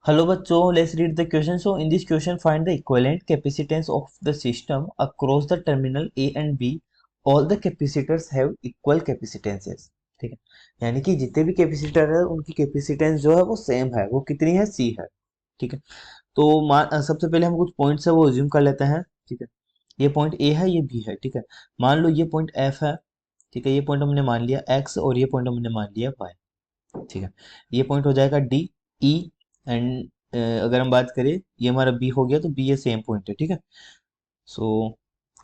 Hello बच्चों, let's read the question. So in this question, find the equivalent capacitance of the system across the terminal A and B. All the capacitors have equal capacitances. ठीक है, यानी कि जितने भी capacitor है उनकी capacitance जो है वो सेम है, वो कितनी है, सी है। ठीक है, तो सबसे पहले हम कुछ पॉइंट्स है वो अज्यूम कर लेते हैं। ठीक है, ये पॉइंट ए है, ये बी है। ठीक है, मान लो ये पॉइंट एफ है। ठीक है, ये पॉइंट हमने मान लिया एक्स और ये पॉइंट हमने मान लिया वाई। ठीक है, ये पॉइंट हो जाएगा डी ई एंड अगर हम बात करें ये हमारा बी हो गया, तो बी ये सेम पॉइंट है। ठीक है, सो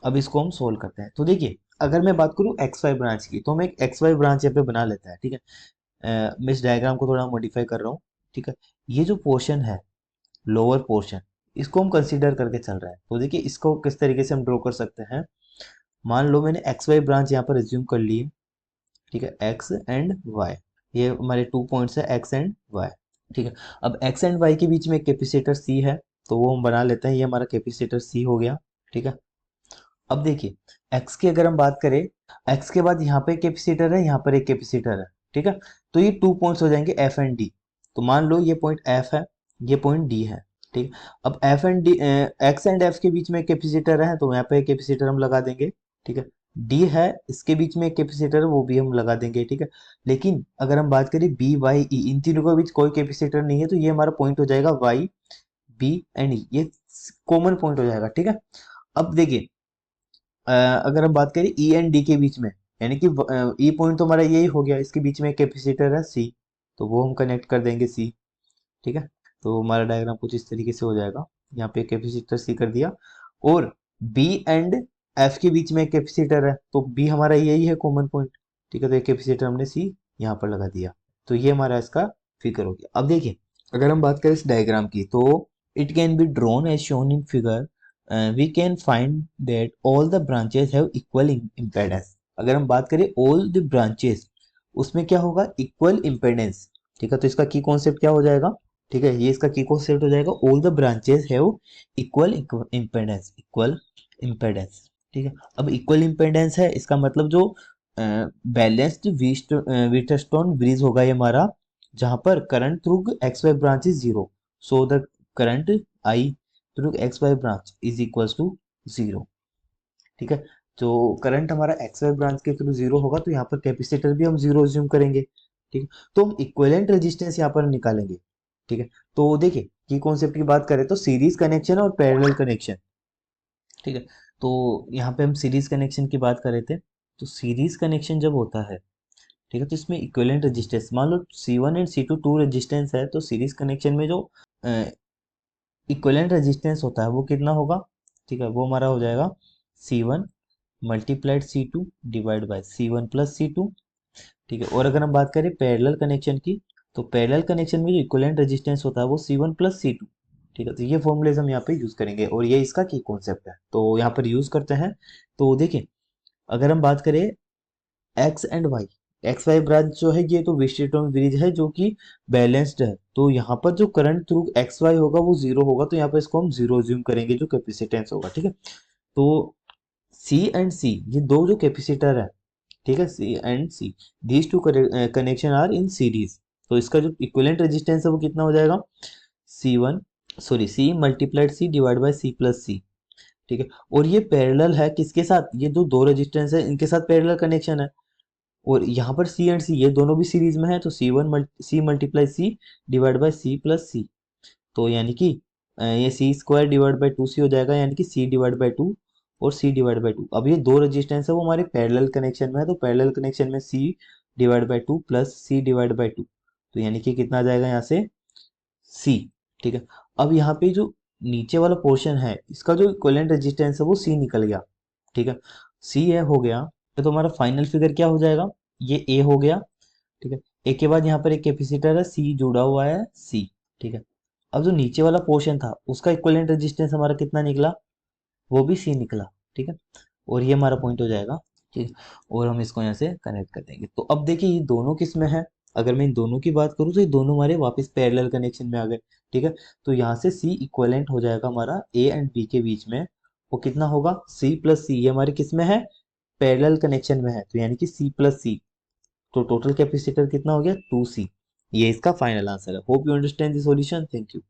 अब इसको हम सोल्व करते हैं। तो देखिए, अगर मैं बात करूं एक्स वाई ब्रांच की, तो हम एक एक्स वाई ब्रांच यहाँ पे बना लेते हैं। ठीक है, मैं इस डायग्राम को थोड़ा मॉडिफाई कर रहा हूँ। ठीक है, ये जो पोर्शन है, लोअर पोर्शन, इसको हम कंसीडर करके चल रहा है। तो देखिए, इसको किस तरीके से हम ड्रॉ कर सकते हैं। मान लो मैंने एक्स वाई ब्रांच यहाँ पर एज्यूम कर ली है। ठीक है, एक्स एंड वाई, ये हमारे 2 पॉइंट्स है, एक्स एंड वाई। ठीक है, अब एक्स एंड वाई के बीच में एक कैपेसिटर सी है, तो वो हम बना लेते हैं, ये हमारा कैपेसिटर सी हो गया। ठीक है, अब देखिए, एक्स की अगर हम बात करें, एक्स के बाद यहाँ पे एक कैपेसिटर है, यहाँ पर एक कैपेसिटर है। ठीक है, तो ये 2 पॉइंट्स हो जाएंगे एफ एंड डी। तो मान लो ये पॉइंट एफ है, ये पॉइंट डी है। ठीक है, अब F and D, x and F के बीच में एक कैपेसिटर है, तो यहाँ पे एक कैपेसिटर हम लगा देंगे। ठीक है, डी है, इसके बीच में एक कैपेसिटर है, वो भी हम लगा देंगे। ठीक है, लेकिन अगर हम बात करें बी वाई ई, इन तीनों के बीच कोई कैपेसिटर नहीं है, तो ये हमारा पॉइंट हो जाएगा वाई बी एंड ई, ये कॉमन पॉइंट हो जाएगा। ठीक है, अब देखिए, अगर हम बात करें ई एंड डी के बीच में, यानी कि ई पॉइंट तो हमारा यही हो गया, इसके बीच में एक कैपेसिटर है सी, तो वो हम कनेक्ट कर देंगे सी। ठीक है, तो हमारा डायग्राम कुछ इस तरीके से हो जाएगा। यहाँ पे कैपेसिटर सी कर दिया, और बी एंड एफ के बीच में एक कैपेसिटर है, तो बी हमारा यही है कॉमन पॉइंट। ठीक है, तो एक कैपेसिटर हमने सी यहाँ पर लगा दिया, तो ये हमारा इसका फिगर हो गया। अब देखिए, अगर हम बात करें इस डायग्राम की, तो it can be drawn as shown in figure. We can find that all the branches have equal impedance. अगर हम बात करें ऑल द ब्रांचेस, उसमें क्या होगा, इक्वल इम्पेडेंस। ठीक है, तो इसका की कॉन्सेप्ट क्या हो जाएगा। ठीक है, ये इसका की कॉन्सेप्ट हो जाएगा, all the branches have equal impedance, equal impedance. ठीक है, अब इक्वल इम्पेडेंस है, इसका मतलब जो बैलेंस्ड व्हीटस्टोन ब्रिज होगा ये हमारा, जहां पर current through X Y branch is zero, so the current I through X Y branch is equals to zero. ठीक है, तो करंट हमारा एक्स वाई ब्रांच के थ्रू जीरो होगा, तो यहाँ पर कैपेसिटर भी हम जीरो अज्यूम करेंगे। ठीक है, तो हम इक्विवेलेंट रेजिस्टेंस यहाँ पर निकालेंगे। ठीक है, तो देखिए, की कॉन्सेप्ट की बात करें तो सीरीज कनेक्शन और पैरेलल कनेक्शन। ठीक है, तो यहाँ पे हम सीरीज कनेक्शन की बात कर रहे थे। तो सीरीज कनेक्शन जब होता है, ठीक है, तो इसमें इक्विवेलेंट रेजिस्टेंस, मान लो C1 and C2 to resistance है, तो सीरीज कनेक्शन में जो इक्विवेलेंट रेजिस्टेंस होता है वो कितना होगा। ठीक है, वो हमारा हो जाएगा C1 multiplied C2 divide by C1 plus C2। ठीक है, और अगर हम बात करें पैरेलल कनेक्शन की, तो पैरेलल कनेक्शन में जो इक्विवेलेंट रेजिस्टेंस होता है वो C1 प्लस C2। ठीक है, तो ये फॉर्मूलेज हम यहाँ पे यूज करेंगे, और ये इसका की कॉन्सेप्ट है, तो यहाँ पर यूज करते हैं। तो देखिए, अगर हम बात करें X and Y, X Y branch जो है ये तो विस्टेटोन ब्रिज है जो कि बैलेंस्ड है, तो यहाँ पर जो करंट थ्रू एक्स वाई होगा वो जीरो होगा, तो यहाँ पर इसको हम जीरो ज्यूम करेंगे जो कैपेसिटेंस होगा। ठीक है, तो सी एंड सी, ये दो जो कैपेसिटर है, ठीक है, C and C, these two connection are in series, तो इसका जो इक्विवेलेंट रेजिस्टेंस है वो कितना हो जाएगा, C1, sorry C multiplied C divide by C plus C। ठीक है, और ये पैरेलल है किसके साथ, ये जो दो रेजिस्टेंस है इनके साथ पैरेलल कनेक्शन है, और यहाँ पर सी एंड सी ये दोनों भी सीरीज में है, तो C multiply C divide by C plus C, तो यानी कि ये C square divide by two C हो जाएगा, यानी कि सी डिवाइड बाई टू और सी डिवाइड बाई टू। अब ये दो रेजिस्टेंस है वो हमारे पैरेलल कनेक्शन में है, तो पैरेलल कनेक्शन में C divide by two plus C divide by two, तो यानी कि कितना आ जाएगा यहाँ से सी। ठीक है, अब यहाँ पे जो नीचे वाला पोर्शन है इसका जो इक्विवेलेंट रेजिस्टेंस है वो सी निकल गया। ठीक है, सी ए हो गया, तो हमारा फाइनल फिगर क्या हो जाएगा, ये ए हो गया। ठीक है, ए के बाद यहाँ पर एक कैपेसिटर है सी जुड़ा हुआ है सी। ठीक है, अब जो नीचे वाला पोर्शन था उसका इक्विवेलेंट रेजिस्टेंस हमारा कितना निकला, वो भी सी निकला। ठीक है, और ये हमारा पॉइंट हो जाएगा। ठीक है, और हम इसको यहाँ से कनेक्ट कर देंगे। तो अब देखिए, ये दोनों किस में है, अगर मैं इन दोनों की बात करूँ तो ये दोनों हमारे वापस पैरेलल कनेक्शन में आ गए। ठीक है, तो यहाँ से सी इक्विवेलेंट हो जाएगा हमारा ए एंड बी के बीच में, वो कितना होगा, सी प्लस सी, ये हमारे किस में है, पैरेलल कनेक्शन में है, तो यानी कि सी प्लस सी, तो टोटल कैपेसिटर कितना हो गया, 2C। ये इसका फाइनल आंसर है। Hope you understand the solution. Thank you.